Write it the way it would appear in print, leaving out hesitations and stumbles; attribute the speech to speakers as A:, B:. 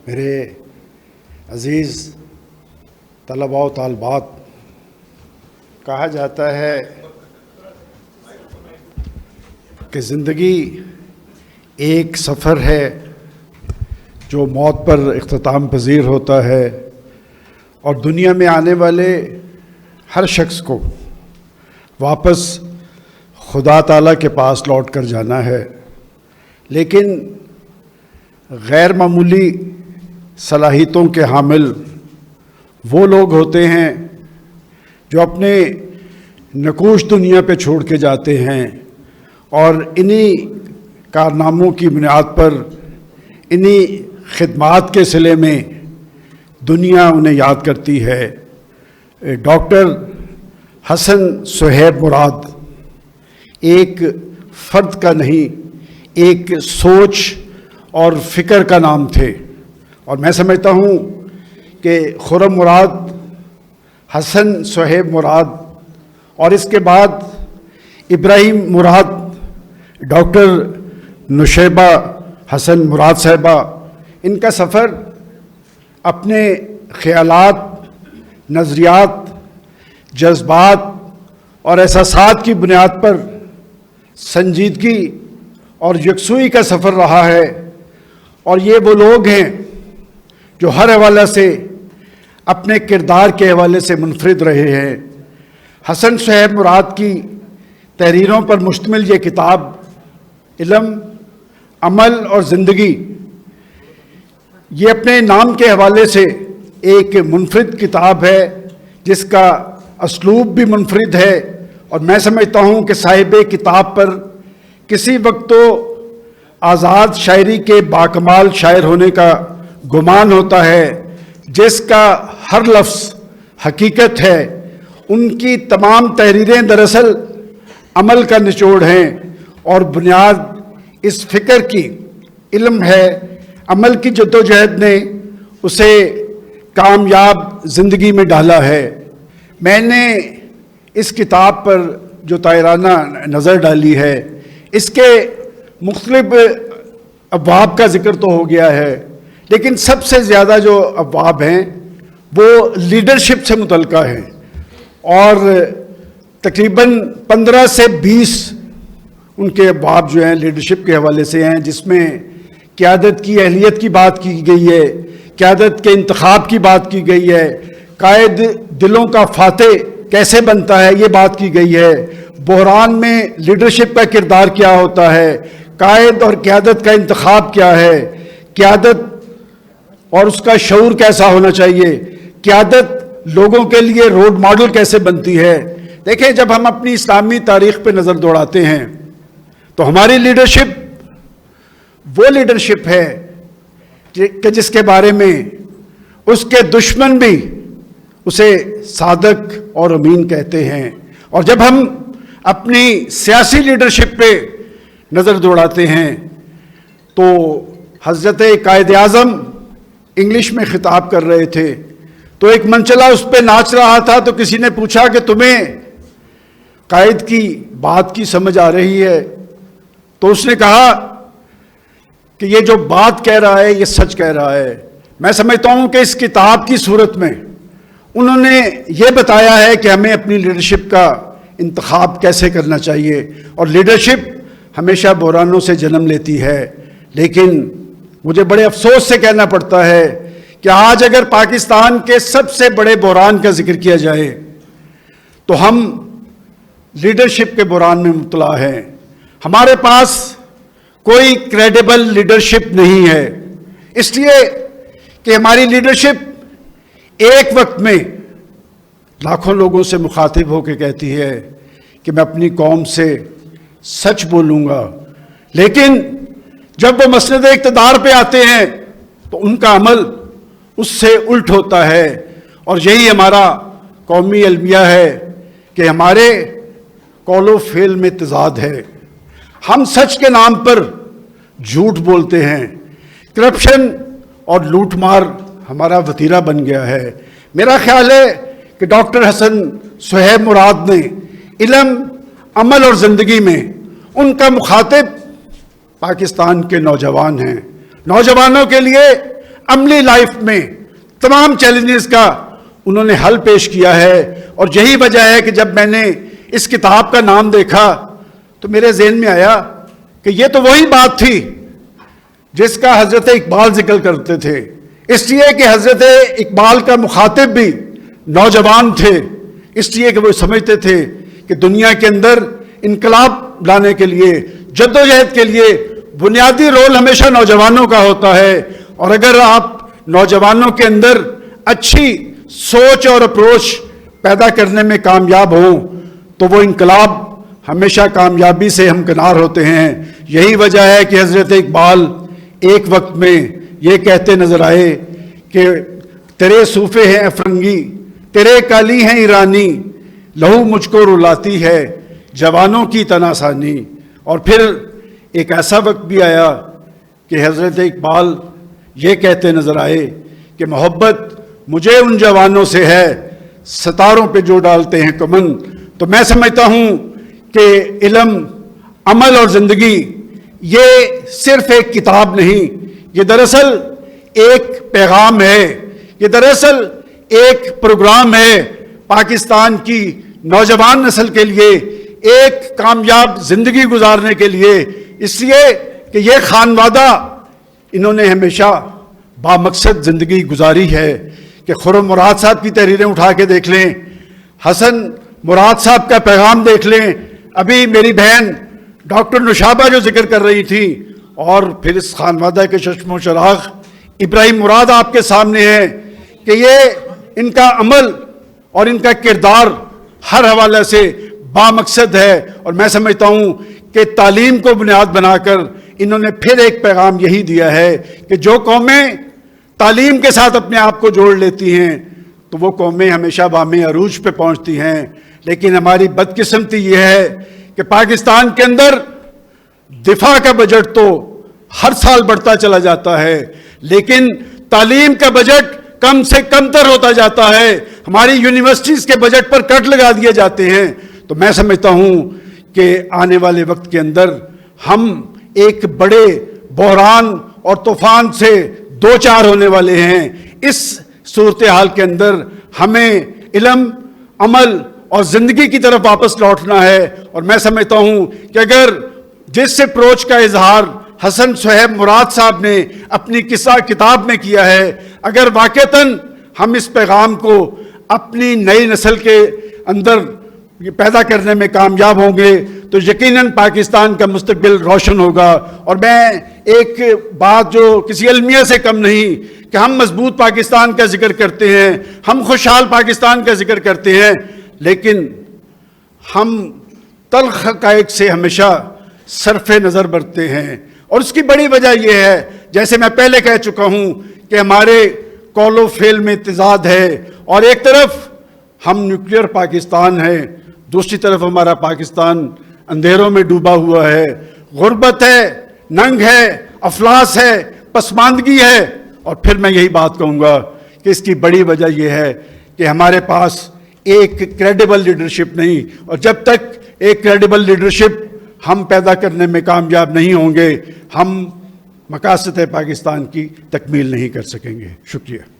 A: میرے عزیز طلباء و طالبات، کہا جاتا ہے کہ زندگی ایک سفر ہے جو موت پر اختتام پذیر ہوتا ہے، اور دنیا میں آنے والے ہر شخص کو واپس خدا تعالیٰ کے پاس لوٹ کر جانا ہے، لیکن غیر معمولی صلاحیتوں کے حامل وہ لوگ ہوتے ہیں جو اپنے نقوش دنیا پہ چھوڑ کے جاتے ہیں، اور انہی کارناموں کی بنیاد پر، انہی خدمات کے صلے میں دنیا انہیں یاد کرتی ہے۔ ڈاکٹر حسن صہیب مراد ایک فرد کا نہیں، ایک سوچ اور فکر کا نام تھے، اور میں سمجھتا ہوں کہ خرم مراد، حسن صہیب مراد، اور اس کے بعد ابراہیم مراد، ڈاکٹر نشیبہ حسن مراد صاحبہ، ان کا سفر اپنے خیالات، نظریات، جذبات اور احساسات کی بنیاد پر سنجیدگی اور یکسوئی کا سفر رہا ہے، اور یہ وہ لوگ ہیں جو ہر حوالے سے اپنے کردار کے حوالے سے منفرد رہے ہیں۔ حسن صہیب مراد کی تحریروں پر مشتمل یہ کتاب علم، عمل اور زندگی، یہ اپنے نام کے حوالے سے ایک منفرد کتاب ہے جس کا اسلوب بھی منفرد ہے، اور میں سمجھتا ہوں کہ صاحب کتاب پر کسی وقت تو آزاد شاعری کے باکمال شاعر ہونے کا گمان ہوتا ہے، جس کا ہر لفظ حقیقت ہے۔ ان کی تمام تحریریں دراصل عمل کا نچوڑ ہیں، اور بنیاد اس فکر کی علم ہے۔ عمل کی جدوجہد نے اسے کامیاب زندگی میں ڈالا ہے۔ میں نے اس کتاب پر جو طائرانہ نظر ڈالی ہے، اس کے مختلف ابواب کا ذکر تو ہو گیا ہے، لیکن سب سے زیادہ جو ابواب ہیں وہ لیڈرشپ سے متعلقہ ہیں، اور تقریباً 15 سے 20 ان کے ابواب جو ہیں لیڈرشپ کے حوالے سے ہیں، جس میں قیادت کی اہلیت کی بات کی گئی ہے، قیادت کے انتخاب کی بات کی گئی ہے، قائد دلوں کا فاتح کیسے بنتا ہے یہ بات کی گئی ہے، بحران میں لیڈرشپ کا کردار کیا ہوتا ہے، قائد اور قیادت کا انتخاب کیا ہے، قیادت اور اس کا شعور کیسا ہونا چاہیے، قیادت لوگوں کے لیے رول ماڈل کیسے بنتی ہے۔ دیکھیں، جب ہم اپنی اسلامی تاریخ پہ نظر دوڑاتے ہیں تو ہماری لیڈرشپ وہ لیڈرشپ ہے کہ جس کے بارے میں اس کے دشمن بھی اسے صادق اور امین کہتے ہیں۔ اور جب ہم اپنی سیاسی لیڈرشپ پہ نظر دوڑاتے ہیں تو حضرت قائد اعظم انگلش میں خطاب کر رہے تھے، تو ایک منچلا اس پہ ناچ رہا تھا، تو کسی نے پوچھا کہ تمہیں قائد کی بات کی سمجھ آ رہی ہے؟ تو اس نے کہا کہ یہ جو بات کہہ رہا ہے یہ سچ کہہ رہا ہے۔ میں سمجھتا ہوں کہ اس کتاب کی صورت میں انہوں نے یہ بتایا ہے کہ ہمیں اپنی لیڈرشپ کا انتخاب کیسے کرنا چاہیے، اور لیڈرشپ ہمیشہ بحرانوں سے جنم لیتی ہے۔ لیکن مجھے بڑے افسوس سے کہنا پڑتا ہے کہ آج اگر پاکستان کے سب سے بڑے بحران کا ذکر کیا جائے تو ہم لیڈرشپ کے بحران میں مبتلا ہیں۔ ہمارے پاس کوئی کریڈیبل لیڈرشپ نہیں ہے، اس لیے کہ ہماری لیڈرشپ ایک وقت میں لاکھوں لوگوں سے مخاطب ہو کے کہتی ہے کہ میں اپنی قوم سے سچ بولوں گا، لیکن جب وہ مسند اقتدار پہ آتے ہیں تو ان کا عمل اس سے الٹ ہوتا ہے۔ اور یہی ہمارا قومی المیہ ہے کہ ہمارے قول و فعل میں تضاد ہے۔ ہم سچ کے نام پر جھوٹ بولتے ہیں، کرپشن اور لوٹ مار ہمارا وتیرہ بن گیا ہے۔ میرا خیال ہے کہ ڈاکٹر حسن صہیب مراد نے علم، عمل اور زندگی میں ان کا مخاطب پاکستان کے نوجوان ہیں۔ نوجوانوں کے لیے عملی لائف میں تمام چیلنجز کا انہوں نے حل پیش کیا ہے. اور یہی وجہ ہے کہ جب میں نے اس کتاب کا نام دیکھا تو میرے ذہن میں آیا کہ یہ تو وہی بات تھی جس کا حضرت اقبال ذکر کرتے تھے. اس لیے کہ حضرت اقبال کا مخاطب بھی نوجوان تھے، اس لیے کہ وہ سمجھتے تھے کہ دنیا کے اندر انقلاب لانے کے لیے، جدوجہد کے لیے بنیادی رول ہمیشہ نوجوانوں کا ہوتا ہے. اور اگر آپ نوجوانوں کے اندر اچھی سوچ اور اپروچ پیدا کرنے میں کامیاب ہوں تو وہ انقلاب ہمیشہ کامیابی سے ہمکنار ہوتے ہیں. یہی وجہ ہے کہ حضرت اقبال ایک وقت میں یہ کہتے نظر آئے کہ تیرے صوفے ہیں افرنگی، تیرے کالی ہیں ایرانی، لہو مجھ کو رلاتی ہے جوانوں کی تناسانی. اور پھر ایک ایسا وقت بھی آیا کہ حضرت اقبال یہ کہتے نظر آئے کہ محبت مجھے ان جوانوں سے ہے ستاروں پہ جو ڈالتے ہیں کمن. تو میں سمجھتا ہوں کہ علم، عمل اور زندگی یہ صرف ایک کتاب نہیں، یہ دراصل ایک پیغام ہے، یہ دراصل ایک پروگرام ہے پاکستان کی نوجوان نسل کے لیے ایک کامیاب زندگی گزارنے کے لیے. اس لیے کہ یہ خانوادہ انہوں نے ہمیشہ بامقصد زندگی گزاری ہے. کہ خرم مراد صاحب کی تحریریں اٹھا کے دیکھ لیں، حسن مراد صاحب کا پیغام دیکھ لیں، ابھی میری بہن ڈاکٹر نشابہ جو ذکر کر رہی تھی، اور پھر اس خانوادہ کے چشم و چراغ ابراہیم مراد آپ کے سامنے ہے کہ یہ ان کا عمل اور ان کا کردار ہر حوالے سے بامقصد ہے. اور میں سمجھتا ہوں کہ تعلیم کو بنیاد بنا کر انہوں نے پھر ایک پیغام یہی دیا ہے کہ جو قومیں تعلیم کے ساتھ اپنے آپ کو جوڑ لیتی ہیں تو وہ قومیں ہمیشہ بام عروج پہ پہنچتی ہیں. لیکن ہماری بدقسمتی یہ ہے کہ پاکستان کے اندر دفاع کا بجٹ تو ہر سال بڑھتا چلا جاتا ہے، لیکن تعلیم کا بجٹ کم سے کم تر ہوتا جاتا ہے. ہماری یونیورسٹیز کے بجٹ پر کٹ لگا دیے جاتے ہیں. تو میں سمجھتا ہوں کہ آنے والے وقت کے اندر ہم ایک بڑے بحران اور طوفان سے دو چار ہونے والے ہیں. اس صورتحال کے اندر ہمیں علم، عمل اور زندگی کی طرف واپس لوٹنا ہے. اور میں سمجھتا ہوں کہ اگر جس اپروچ کا اظہار حسن صہیب مراد صاحب نے اپنی قصہ کتاب میں کیا ہے، اگر واقعتاً ہم اس پیغام کو اپنی نئی نسل کے اندر پیدا کرنے میں کامیاب ہوں گے تو یقیناً پاکستان کا مستقبل روشن ہوگا. اور میں ایک بات جو کسی المیہ سے کم نہیں کہ ہم مضبوط پاکستان کا ذکر کرتے ہیں، ہم خوشحال پاکستان کا ذکر کرتے ہیں، لیکن ہم تلخ حقائق سے ہمیشہ صرف نظر برتتے ہیں. اور اس کی بڑی وجہ یہ ہے، جیسے میں پہلے کہہ چکا ہوں، کہ ہمارے قول و فعل میں تضاد ہے. اور ایک طرف ہم نیوکلیئر پاکستان ہے، دوسری طرف ہمارا پاکستان اندھیروں میں ڈوبا ہوا ہے، غربت ہے، ننگ ہے، افلاس ہے، پسماندگی ہے. اور پھر میں یہی بات کہوں گا کہ اس کی بڑی وجہ یہ ہے کہ ہمارے پاس ایک کریڈیبل لیڈرشپ نہیں. اور جب تک ایک کریڈیبل لیڈرشپ ہم پیدا کرنے میں کامیاب نہیں ہوں گے، ہم مقاصد پاکستان کی تکمیل نہیں کر سکیں گے. شکریہ.